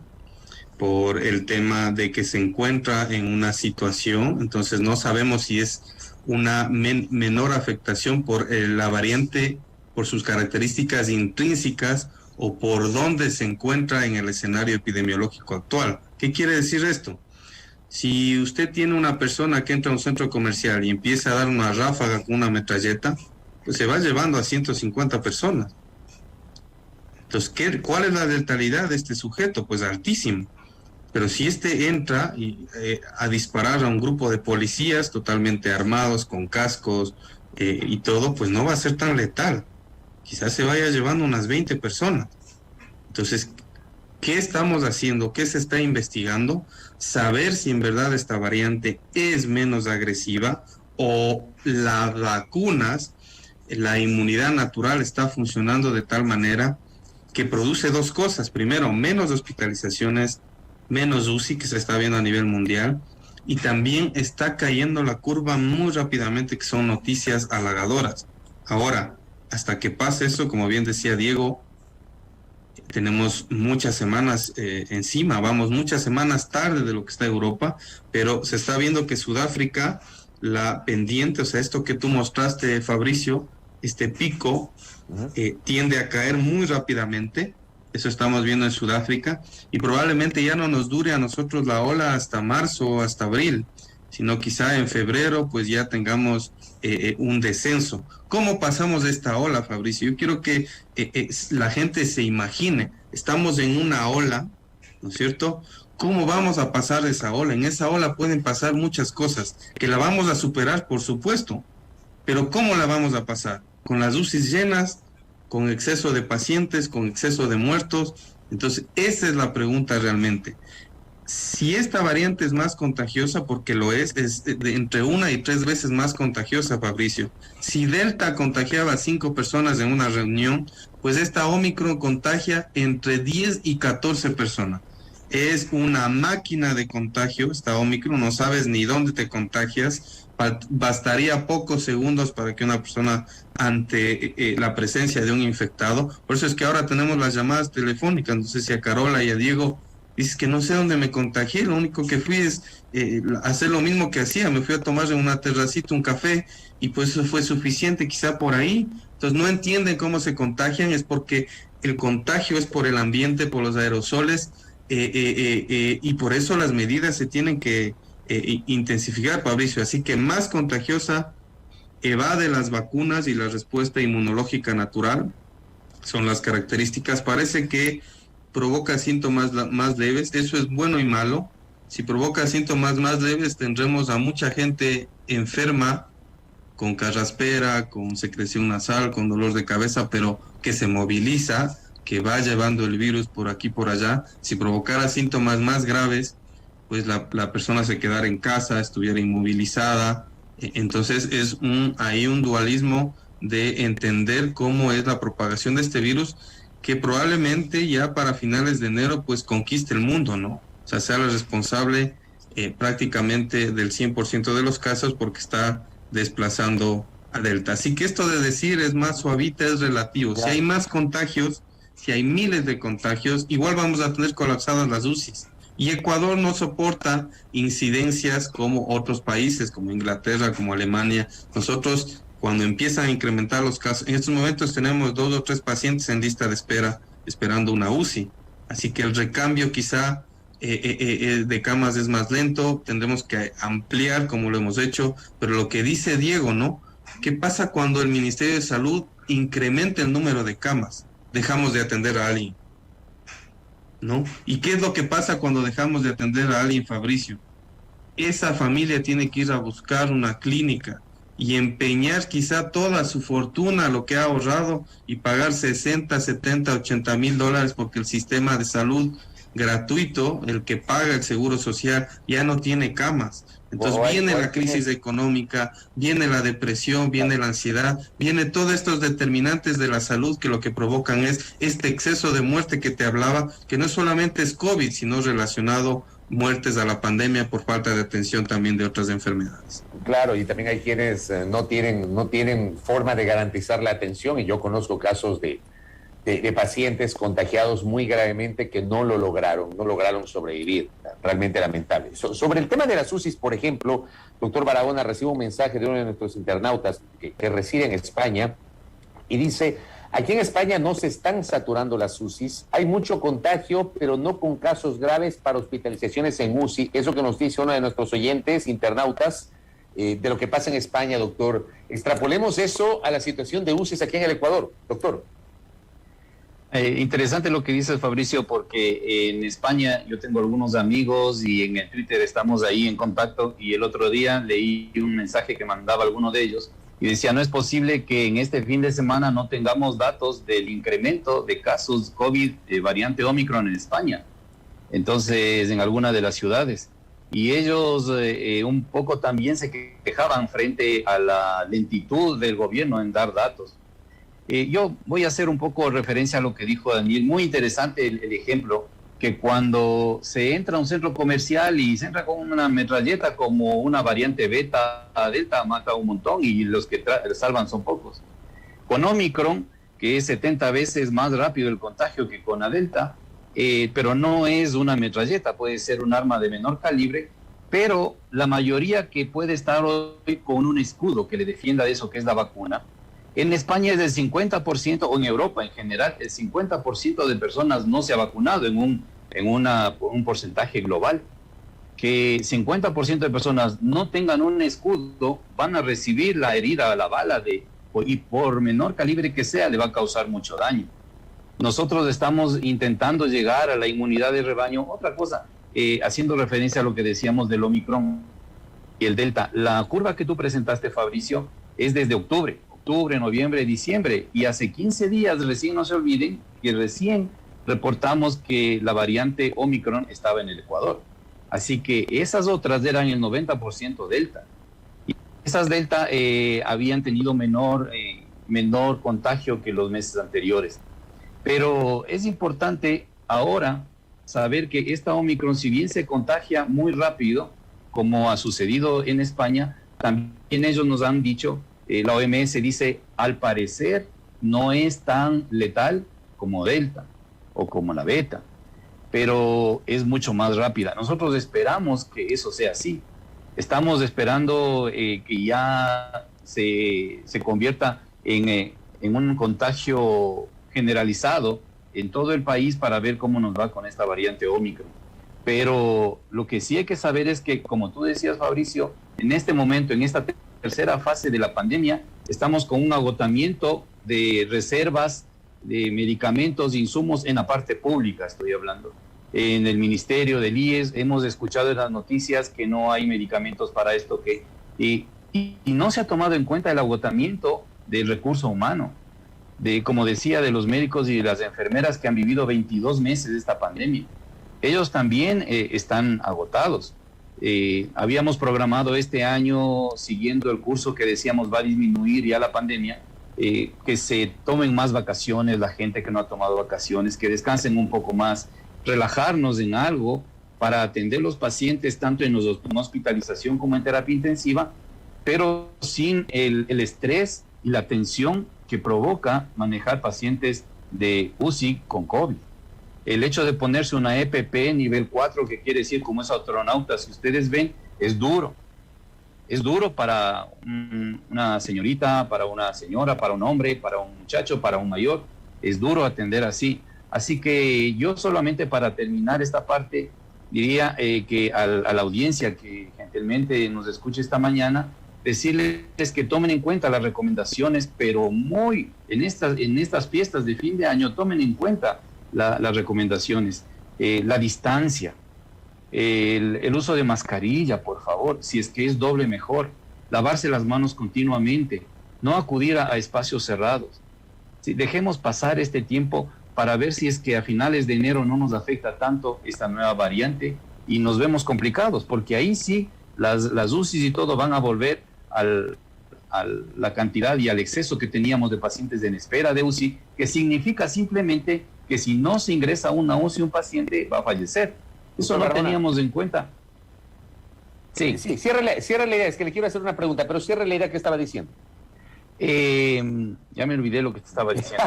por el tema de que se encuentra en una situación, entonces no sabemos si es una menor afectación por la variante, por sus características intrínsecas o por dónde se encuentra en el escenario epidemiológico actual. ¿Qué quiere decir esto? Si usted tiene una persona que entra a un centro comercial y empieza a dar una ráfaga con una metralleta, pues se va llevando a 150 personas. Entonces, ¿cuál es la letalidad de este sujeto? Pues altísimo. Pero si este entra a disparar a un grupo de policías totalmente armados, con cascos y todo, pues no va a ser tan letal. Quizás se vaya llevando unas 20 personas. Entonces, ¿qué estamos haciendo? ¿Qué se está investigando? Saber si en verdad esta variante es menos agresiva o las vacunas, la inmunidad natural está funcionando de tal manera que produce dos cosas. Primero, menos hospitalizaciones, menos UCI que se está viendo a nivel mundial, y también está cayendo la curva muy rápidamente, que son noticias halagadoras. Ahora, hasta que pase eso, como bien decía Diego, tenemos muchas semanas encima, vamos muchas semanas tarde de lo que está Europa, pero se está viendo que Sudáfrica, la pendiente, o sea, esto que tú mostraste, Fabricio, este pico tiende a caer muy rápidamente. Eso estamos viendo en Sudáfrica, y probablemente ya no nos dure a nosotros la ola hasta marzo o hasta abril, sino quizá en febrero pues ya tengamos un descenso. ¿Cómo pasamos de esta ola, Fabricio? Yo quiero que la gente se imagine, estamos en una ola, ¿no es cierto? ¿Cómo vamos a pasar de esa ola? En esa ola pueden pasar muchas cosas, que la vamos a superar, por supuesto, pero ¿cómo la vamos a pasar? Con las UCIs llenas, con exceso de pacientes, con exceso de muertos. Entonces, esa es la pregunta realmente. Si esta variante es más contagiosa, porque lo es de entre 1 y 3 veces más contagiosa, Fabricio. Si Delta contagiaba a 5 personas en una reunión, pues esta Omicron contagia entre 10 y 14 personas. Es una máquina de contagio, esta Omicron, no sabes ni dónde te contagias. Bastaría pocos segundos para que una persona ante la presencia de un infectado. Por eso es que ahora tenemos las llamadas telefónicas. No sé si a Carola y a Diego dices que no sé dónde me contagié, lo único que fui es hacer lo mismo que hacía, me fui a tomar en una terracita un café y pues eso fue suficiente, quizá por ahí. Entonces no entienden cómo se contagian, es porque el contagio es por el ambiente, por los aerosoles, y por eso las medidas se tienen que intensificar, Fabricio. Así que más contagiosa, evade las vacunas y la respuesta inmunológica natural, son las características. Parece que provoca síntomas más leves, eso es bueno y malo. Si provoca síntomas más leves, tendremos a mucha gente enferma, con carraspera, con secreción nasal, con dolor de cabeza, pero que se moviliza, que va llevando el virus por aquí por allá. Si provocara síntomas más graves, pues la persona se quedara en casa, estuviera inmovilizada. Entonces es ahí un dualismo de entender cómo es la propagación de este virus, que probablemente ya para finales de enero pues conquiste el mundo, ¿no? O sea, sea el responsable prácticamente del 100% de los casos, porque está desplazando a Delta. Así que esto de decir es más suavita es relativo. Si hay más contagios, si hay miles de contagios, igual vamos a tener colapsadas las UCIs. Y Ecuador no soporta incidencias como otros países, como Inglaterra, como Alemania. Nosotros, cuando empiezan a incrementar los casos, en estos momentos tenemos 2 o 3 pacientes en lista de espera, esperando una UCI. Así que el recambio quizá de camas es más lento, tendremos que ampliar como lo hemos hecho, pero lo que dice Diego, ¿no? ¿Qué pasa cuando el Ministerio de Salud incrementa el número de camas? Dejamos de atender a alguien, ¿no? ¿Y qué es lo que pasa cuando dejamos de atender a alguien, Fabricio? Esa familia tiene que ir a buscar una clínica, y empeñar quizá toda su fortuna, lo que ha ahorrado, y pagar 60, 70, 80 mil dólares porque el sistema de salud gratuito, el que paga el seguro social, ya no tiene camas. Entonces viene la crisis económica, viene la depresión, viene la ansiedad, viene todos estos determinantes de la salud que lo que provocan es este exceso de muerte que te hablaba, que no solamente es COVID, sino relacionado muertes a la pandemia por falta de atención también de otras enfermedades. Claro, y también hay quienes no tienen forma de garantizar la atención, y yo conozco casos de pacientes contagiados muy gravemente que no lograron sobrevivir. Realmente lamentable. Sobre el tema de las UCIs, por ejemplo, doctor Barahona, recibo un mensaje de uno de nuestros internautas que reside en España y dice: aquí en España no se están saturando las UCIs, hay mucho contagio, pero no con casos graves para hospitalizaciones en UCI. Eso que nos dice uno de nuestros oyentes, internautas, de lo que pasa en España, doctor. Extrapolemos eso a la situación de UCIs aquí en el Ecuador, doctor. Interesante lo que dices, Fabricio, porque en España yo tengo algunos amigos y en el Twitter estamos ahí en contacto, y el otro día leí un mensaje que mandaba alguno de ellos y decía: no es posible que en este fin de semana no tengamos datos del incremento de casos COVID variante Omicron en España, entonces en alguna de las ciudades. Y ellos un poco también se quejaban frente a la lentitud del gobierno en dar datos. Yo voy a hacer un poco referencia a lo que dijo Daniel. Muy interesante el ejemplo, que cuando se entra a un centro comercial y se entra con una metralleta como una variante beta a delta, mata un montón y los que salvan son pocos. Con Omicron, que es 70 veces más rápido el contagio que con la delta, pero no es una metralleta, puede ser un arma de menor calibre, pero la mayoría que puede estar hoy con un escudo que le defienda de eso que es la vacuna. En España es del 50%, o en Europa en general, el 50% de personas no se ha vacunado en un porcentaje global. Que 50% de personas no tengan un escudo, van a recibir la herida, la bala, y por menor calibre que sea, le va a causar mucho daño. Nosotros estamos intentando llegar a la inmunidad de rebaño. Otra cosa, haciendo referencia a lo que decíamos del Omicron y el Delta, la curva que tú presentaste, Fabricio, es desde octubre, noviembre, diciembre, y hace 15 días, recién no se olviden, que recién reportamos que la variante Omicron estaba en el Ecuador. Así que esas otras eran el 90% Delta. Y esas Delta habían tenido menor contagio que los meses anteriores. Pero es importante ahora saber que esta Omicron, si bien se contagia muy rápido, como ha sucedido en España, también ellos nos han dicho, la OMS dice, al parecer no es tan letal como Delta o como la Beta, pero es mucho más rápida. Nosotros esperamos que eso sea así. Estamos esperando que ya se convierta en un contagio generalizado en todo el país para ver cómo nos va con esta variante Omicron. Pero lo que sí hay que saber es que, como tú decías, Fabricio, en este momento, en esta tercera fase de la pandemia, estamos con un agotamiento de reservas de medicamentos, insumos en la parte pública, estoy hablando. En el Ministerio del IES hemos escuchado en las noticias que no hay medicamentos para esto, y no se ha tomado en cuenta el agotamiento del recurso humano, como decía, de los médicos y de las enfermeras que han vivido 22 meses de esta pandemia. Ellos también están agotados. Habíamos programado este año, siguiendo el curso que decíamos va a disminuir ya la pandemia, que se tomen más vacaciones la gente que no ha tomado vacaciones, que descansen un poco más, relajarnos en algo para atender los pacientes tanto en hospitalización como en terapia intensiva, pero sin el estrés y la tensión que provoca manejar pacientes de UCI con COVID. El hecho de ponerse una EPP nivel 4, que quiere decir como es astronauta, si ustedes ven, es duro. Es duro para una señorita, para una señora, para un hombre, para un muchacho, para un mayor. Es duro atender así. Así que yo solamente para terminar esta parte diría que a la audiencia que gentilmente nos escuche esta mañana, decirles que tomen en cuenta las recomendaciones, pero en estas fiestas de fin de año tomen en cuenta las recomendaciones, la distancia, el uso de mascarilla, por favor, si es que es doble mejor, lavarse las manos continuamente, no acudir a espacios cerrados. Sí, dejemos pasar este tiempo para ver si es que a finales de enero no nos afecta tanto esta nueva variante y nos vemos complicados, porque ahí sí las UCIs y todo van a volver a la cantidad y al exceso que teníamos de pacientes en espera de UCI, que significa simplemente que si no se ingresa a una UCI un paciente va a fallecer. Eso no teníamos en cuenta. Sí, cierre la idea, es que le quiero hacer una pregunta, pero cierre la idea que estaba diciendo. Ya me olvidé lo que te estaba diciendo.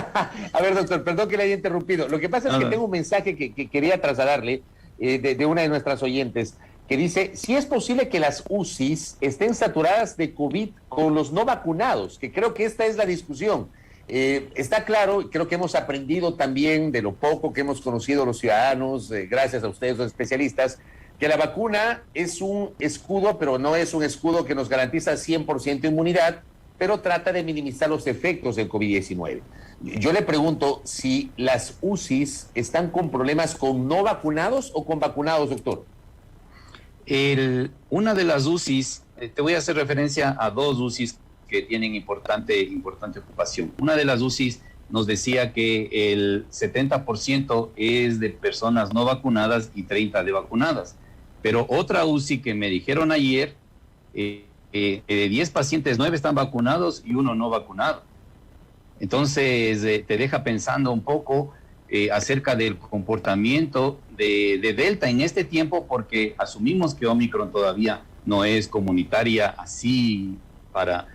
A ver, doctor, perdón que le haya interrumpido. Lo que pasa es que tengo un mensaje que quería trasladarle de una de nuestras oyentes, que dice, si es posible que las UCIs estén saturadas de COVID con los no vacunados, que creo que esta es la discusión. Está claro, y creo que hemos aprendido también de lo poco que hemos conocido los ciudadanos, gracias a ustedes los especialistas, que la vacuna es un escudo, pero no es un escudo que nos garantiza 100% inmunidad, pero trata de minimizar los efectos del COVID-19. Yo le pregunto si las UCIs están con problemas con no vacunados o con vacunados, doctor. Una de las UCIs, te voy a hacer referencia a dos UCIs que tienen importante ocupación. Una de las UCIs nos decía que el 70% es de personas no vacunadas y 30% de vacunadas. Pero otra UCI que me dijeron ayer, de 10 pacientes, 9 están vacunados y 1 no vacunado. Entonces, te deja pensando un poco acerca del comportamiento de Delta en este tiempo, porque asumimos que Omicron todavía no es comunitaria así para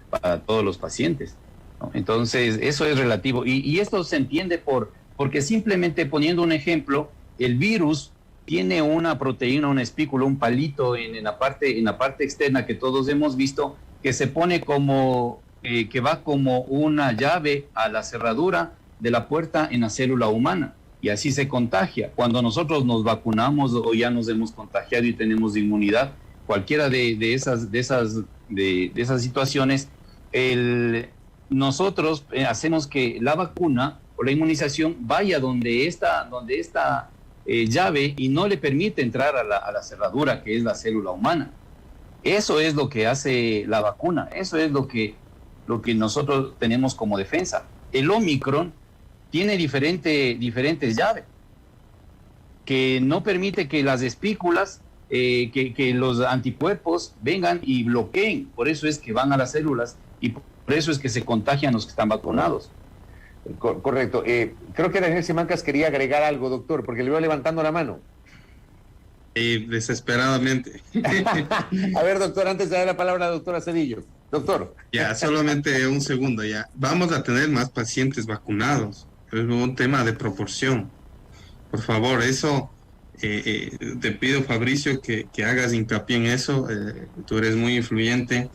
todos los pacientes, ¿no? Entonces, eso es relativo. Y esto se entiende porque simplemente poniendo un ejemplo, el virus tiene una proteína, una espícula, un palito en la parte externa que todos hemos visto, que se pone como, que va como una llave a la cerradura de la puerta en la célula humana, y así se contagia. Cuando nosotros nos vacunamos o ya nos hemos contagiado y tenemos inmunidad, cualquiera de esas situaciones, nosotros hacemos que la vacuna o la inmunización vaya donde esta llave y no le permite entrar a la cerradura que es la célula humana. Eso es lo que hace la vacuna, eso es lo que nosotros tenemos como defensa. El Omicron tiene diferentes llaves que no permite que las espículas, que los anticuerpos vengan y bloqueen. Por eso es que van a las células y por eso es que se contagian los que están vacunados. Correcto. Creo que Daniel Simancas quería agregar algo, doctor, porque le veo levantando la mano. Desesperadamente. A ver, doctor, antes de dar la palabra a la doctora Cedillo. Doctor. Ya, solamente un segundo ya. Vamos a tener más pacientes vacunados. Es un tema de proporción. Por favor, eso, te pido, Fabricio, que hagas hincapié en eso. Tú eres muy influyente.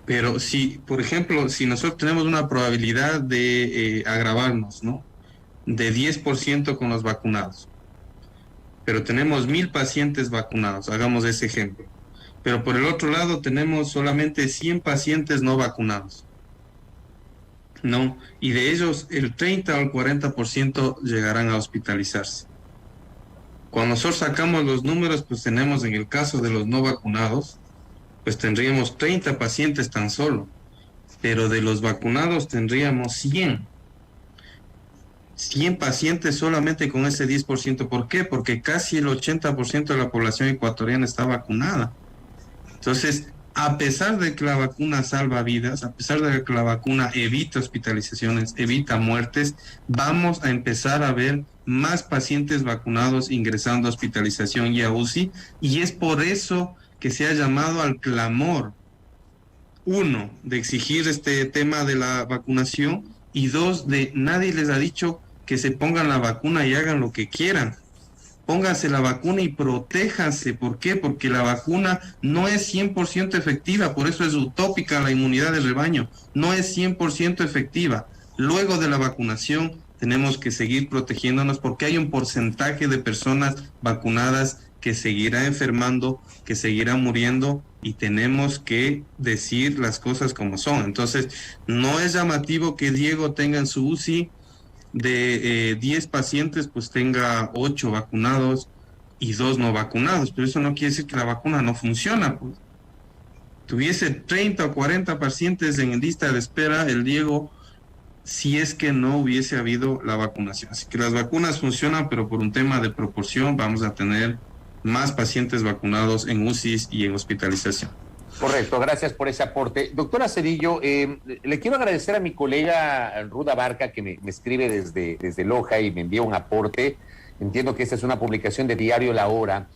Pero si, por ejemplo, si nosotros tenemos una probabilidad de agravarnos, ¿no?, de 10% con los vacunados, pero tenemos 1,000 pacientes vacunados, hagamos ese ejemplo, pero por el otro lado tenemos solamente 100 pacientes no vacunados, ¿no? Y de ellos el 30 o el 40% llegarán a hospitalizarse. Cuando nosotros sacamos los números, pues tenemos, en el caso de los no vacunados, pues tendríamos 30 pacientes tan solo, pero de los vacunados tendríamos 100 pacientes solamente con ese 10%. ¿Por qué? Porque casi el 80% de la población ecuatoriana está vacunada. Entonces, a pesar de que la vacuna salva vidas, a pesar de que la vacuna evita hospitalizaciones, evita muertes, vamos a empezar a ver más pacientes vacunados ingresando a hospitalización y a UCI, y es por eso que se ha llamado al clamor, 1, de exigir este tema de la vacunación, y 2, de nadie les ha dicho que se pongan la vacuna y hagan lo que quieran. Pónganse la vacuna y protéjanse. ¿Por qué? Porque la vacuna no es 100% efectiva, por eso es utópica la inmunidad de rebaño, no es 100% efectiva. Luego de la vacunación tenemos que seguir protegiéndonos porque hay un porcentaje de personas vacunadas que seguirá enfermando, que seguirá muriendo, y tenemos que decir las cosas como son. Entonces, no es llamativo que Diego tenga en su UCI de 10 pacientes, pues tenga 8 vacunados y 2 no vacunados, pero eso no quiere decir que la vacuna no funciona, pues. tuviese 30 o 40 pacientes en lista de espera, el Diego, si es que no hubiese habido la vacunación. Así que las vacunas funcionan, pero por un tema de proporción vamos a tener más pacientes vacunados en UCIs y en hospitalización. Correcto, gracias por ese aporte. Doctora Cedillo, le quiero agradecer a mi colega Ruda Barca, que me escribe desde Loja y me envía un aporte. Entiendo que esta es una publicación de Diario La Hora,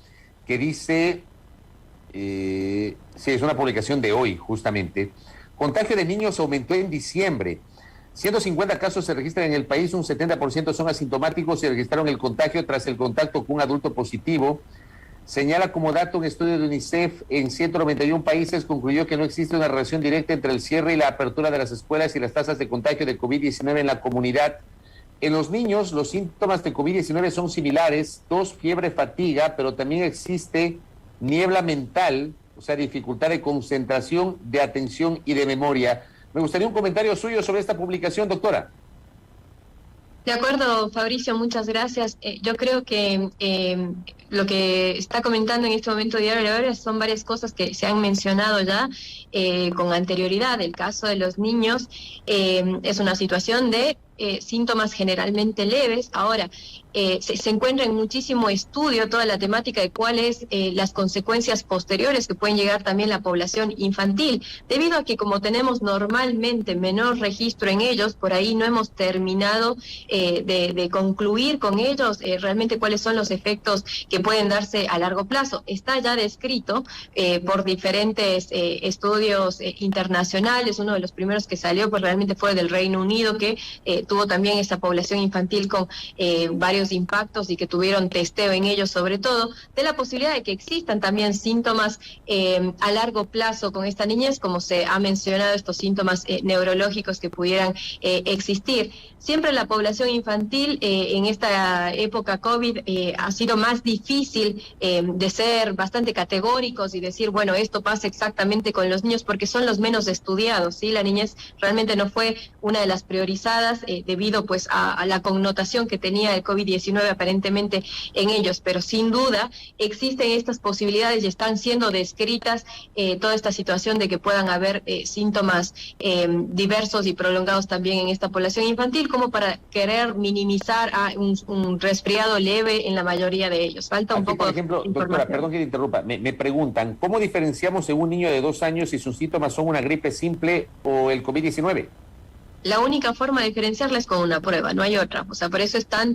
que dice, sí, es una publicación de hoy, justamente. Contagio de niños aumentó en diciembre. 150 casos se registran en el país, un 70% son asintomáticos y registraron el contagio tras el contacto con un adulto positivo. Señala como dato un estudio de UNICEF: en 191 países concluyó que no existe una relación directa entre el cierre y la apertura de las escuelas y las tasas de contagio de COVID-19 en la comunidad. En los niños, los síntomas de COVID-19 son similares: tos, fiebre, fatiga, pero también existe niebla mental, o sea, dificultad de concentración, de atención y de memoria. Me gustaría un comentario suyo sobre esta publicación, doctora. De acuerdo, Fabricio, muchas gracias. Yo creo que lo que está comentando en este momento Diario de la Hora son varias cosas que se han mencionado ya con anterioridad. El caso de los niños es una situación de síntomas generalmente leves. Ahora, se encuentra en muchísimo estudio toda la temática de cuáles las consecuencias posteriores que pueden llegar también a la población infantil, debido a que como tenemos normalmente menor registro en ellos, por ahí no hemos terminado de concluir con ellos realmente cuáles son los efectos que pueden darse a largo plazo. Está ya descrito por diferentes estudios internacionales. Uno de los primeros que salió pues realmente fue del Reino Unido, que tuvo también esa población infantil con varios impactos y que tuvieron testeo en ellos, sobre todo de la posibilidad de que existan también síntomas a largo plazo con esta niñez, como se ha mencionado, estos síntomas neurológicos que pudieran existir. Siempre la población infantil en esta época COVID ha sido más difícil de ser bastante categóricos y decir, bueno, esto pasa exactamente con los niños porque son los menos estudiados, ¿sí? La niñez realmente no fue una de las priorizadas debido pues a la connotación que tenía el COVID-19 aparentemente en ellos, pero sin duda existen estas posibilidades y están siendo descritas toda esta situación de que puedan haber síntomas diversos y prolongados también en esta población infantil, como para querer minimizar a un resfriado leve en la mayoría de ellos. Falta un poco por ejemplo, de doctora, perdón que le interrumpa, me preguntan, ¿cómo diferenciamos en un niño de 2 años si sus síntomas son una gripe simple o el COVID-19? La única forma de diferenciarla es con una prueba, no hay otra. O sea, por eso es tanto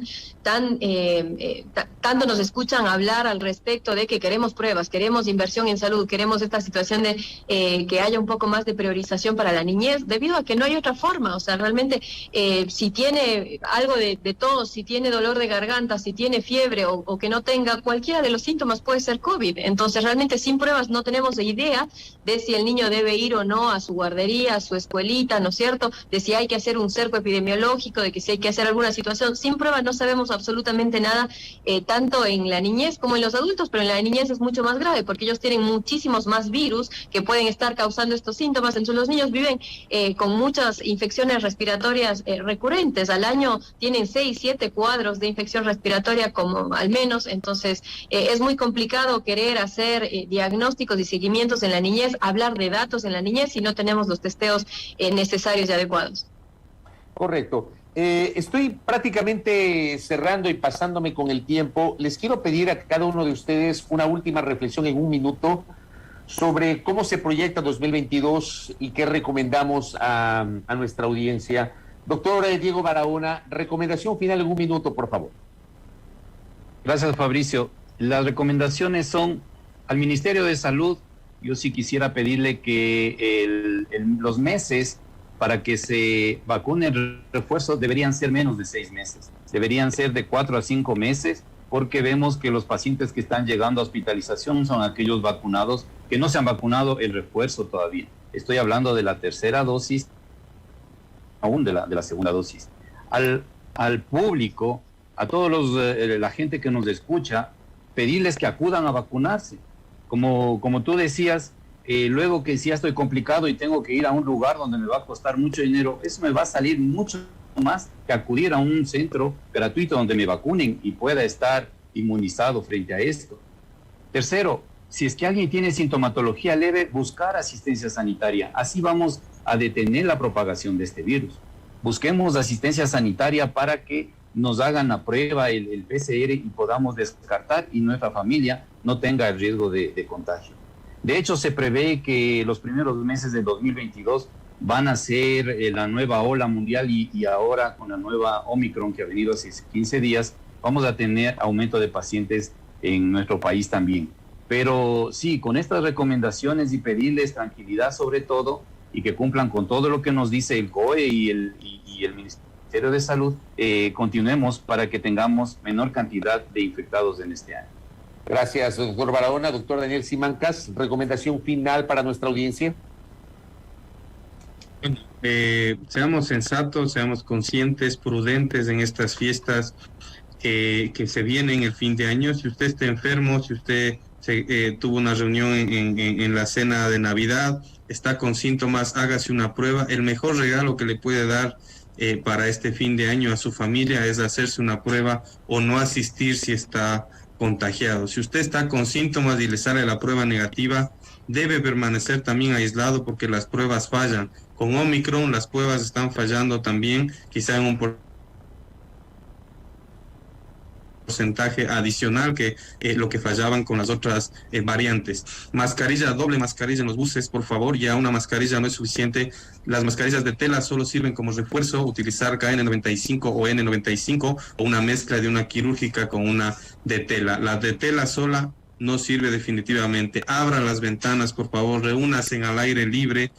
nos escuchan hablar al respecto de que queremos pruebas, queremos inversión en salud, queremos esta situación de que haya un poco más de priorización para la niñez, debido a que no hay otra forma. O sea, realmente si tiene algo de tos, si tiene dolor de garganta, si tiene fiebre o que no tenga, cualquiera de los síntomas puede ser COVID. Entonces, realmente sin pruebas no tenemos idea de si el niño debe ir o no a su guardería, a su escuelita, ¿no es cierto?, de si hay que hacer un cerco epidemiológico, de que si hay que hacer alguna situación. Sin pruebas no sabemos absolutamente nada, tanto en la niñez como en los adultos, pero en la niñez es mucho más grave porque ellos tienen muchísimos más virus que pueden estar causando estos síntomas. Entonces los niños viven con muchas infecciones respiratorias recurrentes. Al año tienen 6, 7 cuadros de infección respiratoria como al menos. Entonces es muy complicado querer hacer diagnósticos y seguimientos en la niñez, hablar de datos en la niñez si no tenemos los testeos necesarios y adecuados. Correcto. Estoy prácticamente cerrando y pasándome con el tiempo. Les quiero pedir a cada uno de ustedes una última reflexión en 1 minuto sobre cómo se proyecta 2022 y qué recomendamos a nuestra audiencia. Doctor Diego Barahona, recomendación final en 1 minuto, por favor. Gracias, Fabricio. Las recomendaciones son al Ministerio de Salud. Yo sí quisiera pedirle que los meses para que se vacune el refuerzo deberían ser menos de 6 meses, deberían ser de 4 a 5 meses, porque vemos que los pacientes que están llegando a hospitalización son aquellos vacunados que no se han vacunado el refuerzo todavía. Estoy hablando de la tercera dosis, aún de la segunda dosis. Al público, a todos la gente que nos escucha, pedirles que acudan a vacunarse. Como tú decías, luego que si ya estoy complicado y tengo que ir a un lugar donde me va a costar mucho dinero, eso me va a salir mucho más que acudir a un centro gratuito donde me vacunen y pueda estar inmunizado frente a esto. Tercero, Si es que alguien tiene sintomatología leve, buscar asistencia sanitaria. Así vamos a detener la propagación de este virus. Busquemos asistencia sanitaria para que nos hagan la prueba, el PCR, y podamos descartar y nuestra familia no tenga el riesgo de contagio. De hecho, se prevé que los primeros meses de 2022 van a ser la nueva ola mundial y ahora con la nueva Omicron que ha venido hace 15 días, vamos a tener aumento de pacientes en nuestro país también. Pero sí, con estas recomendaciones y pedirles tranquilidad sobre todo y que cumplan con todo lo que nos dice el COE y el Ministerio de Salud, continuemos para que tengamos menor cantidad de infectados en este año. Gracias, doctor Barahona. Doctor Daniel Simancas, recomendación final para nuestra audiencia. Seamos sensatos, seamos conscientes, prudentes en estas fiestas que se vienen el fin de año. Si usted está enfermo, si usted tuvo una reunión en la cena de Navidad, está con síntomas, hágase una prueba. El mejor regalo que le puede dar para este fin de año a su familia es hacerse una prueba o no asistir si está contagiado. Si usted está con síntomas y le sale la prueba negativa, debe permanecer también aislado porque las pruebas fallan. Con Omicron las pruebas están fallando también, quizá en un porcentaje adicional que lo que fallaban con las otras variantes. Mascarilla, doble mascarilla en los buses, por favor. Ya una mascarilla no es suficiente. Las mascarillas de tela solo sirven como refuerzo. Utilizar KN95 o N95 o una mezcla de una quirúrgica con una de tela. La de tela sola no sirve definitivamente. Abran las ventanas, por favor, reúnanse al aire libre.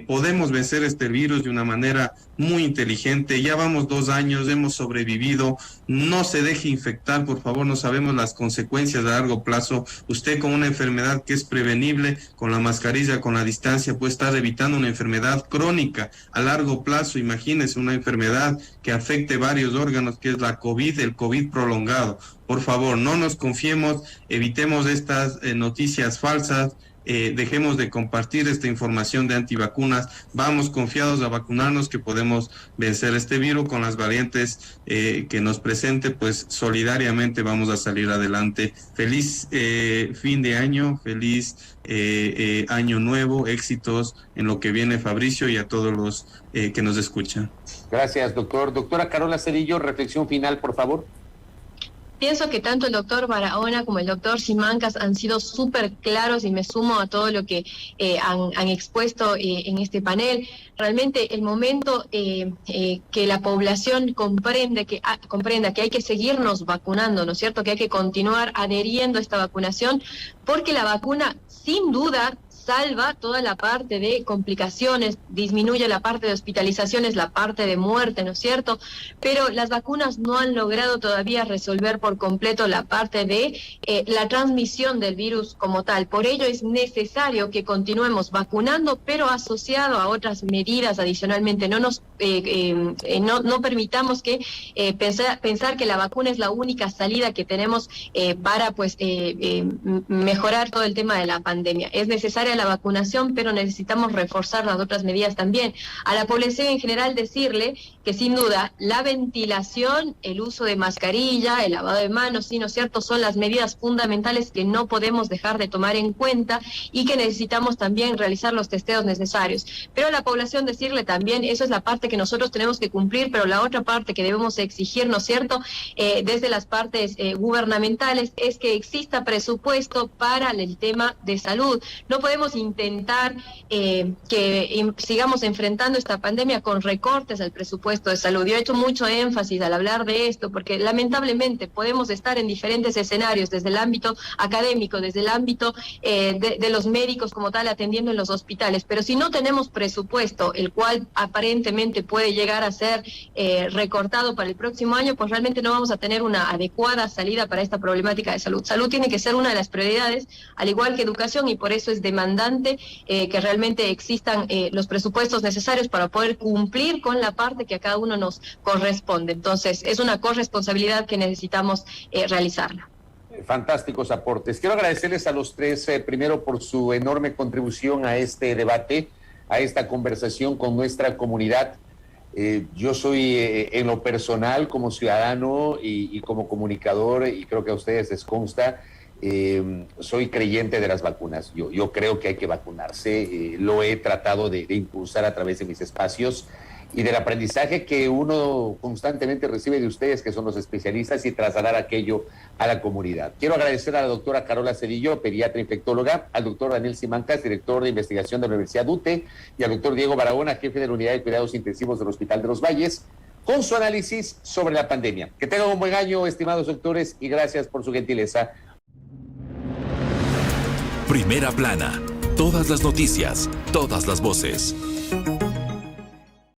Podemos vencer este virus de una manera muy inteligente. Ya vamos 2 años, hemos sobrevivido. No se deje infectar, por favor. No sabemos las consecuencias a largo plazo. Usted con una enfermedad que es prevenible, con la mascarilla, con la distancia, puede estar evitando una enfermedad crónica a largo plazo. Imagínese una enfermedad que afecte varios órganos, que es la COVID, el COVID prolongado. Por favor, no nos confiemos, evitemos estas noticias falsas. Dejemos de compartir esta información de antivacunas, vamos confiados a vacunarnos que podemos vencer este virus con las variantes que nos presente, pues solidariamente vamos a salir adelante. Feliz fin de año, feliz año nuevo, éxitos en lo que viene, Fabricio, y a todos los que nos escuchan. Gracias, doctor. Doctora Carola Cerillo, reflexión final, por favor. Pienso que tanto el doctor Barahona como el doctor Simancas han sido súper claros y me sumo a todo lo que han expuesto en este panel. Realmente el momento que la población comprenda que hay que seguirnos vacunando, ¿no es cierto? Que hay que continuar adheriendo a esta vacunación, porque la vacuna, sin duda, salva toda la parte de complicaciones, disminuye la parte de hospitalizaciones, la parte de muerte, ¿no es cierto? Pero las vacunas no han logrado todavía resolver por completo la parte de la transmisión del virus como tal. Por ello es necesario que continuemos vacunando, pero asociado a otras medidas adicionalmente. No permitamos que pensar que la vacuna es la única salida que tenemos para mejorar todo el tema de la pandemia. Es necesaria la vacunación, pero necesitamos reforzar las otras medidas también. A la población en general decirle que sin duda la ventilación, el uso de mascarilla, el lavado de manos, ¿sí, no es cierto?, son las medidas fundamentales que no podemos dejar de tomar en cuenta y que necesitamos también realizar los testeos necesarios. Pero a la población decirle también, eso es la parte que nosotros tenemos que cumplir, pero la otra parte que debemos exigir, ¿no es cierto?, desde las partes gubernamentales, es que exista presupuesto para el tema de salud. No podemos intentar que sigamos enfrentando esta pandemia con recortes al presupuesto de salud. Yo he hecho mucho énfasis al hablar de esto, porque lamentablemente podemos estar en diferentes escenarios, desde el ámbito académico, desde el ámbito de los médicos como tal, atendiendo en los hospitales, pero si no tenemos presupuesto, el cual aparentemente puede llegar a ser recortado para el próximo año, pues realmente no vamos a tener una adecuada salida para esta problemática de salud. Salud tiene que ser una de las prioridades, al igual que educación, y por eso es demandante que realmente existan los presupuestos necesarios para poder cumplir con la parte que a cada uno nos corresponde. Entonces, es una corresponsabilidad que necesitamos realizarla. Fantásticos aportes. Quiero agradecerles a los tres, primero por su enorme contribución a este debate, a esta conversación con nuestra comunidad. Yo soy en lo personal, como ciudadano y como comunicador, y creo que a ustedes les consta, soy creyente de las vacunas. Yo creo que hay que vacunarse. Lo he tratado de impulsar a través de mis espacios y del aprendizaje que uno constantemente recibe de ustedes, que son los especialistas, y trasladar aquello a la comunidad. Quiero agradecer a la doctora Carola Cedillo, pediatra infectóloga, al doctor Daniel Simancas, director de investigación de la Universidad UTE, y al doctor Diego Barahona, jefe de la Unidad de Cuidados Intensivos del Hospital de los Valles, con su análisis sobre la pandemia. Que tengan un buen año, estimados doctores, y gracias por su gentileza. Primera plana. Todas las noticias, todas las voces.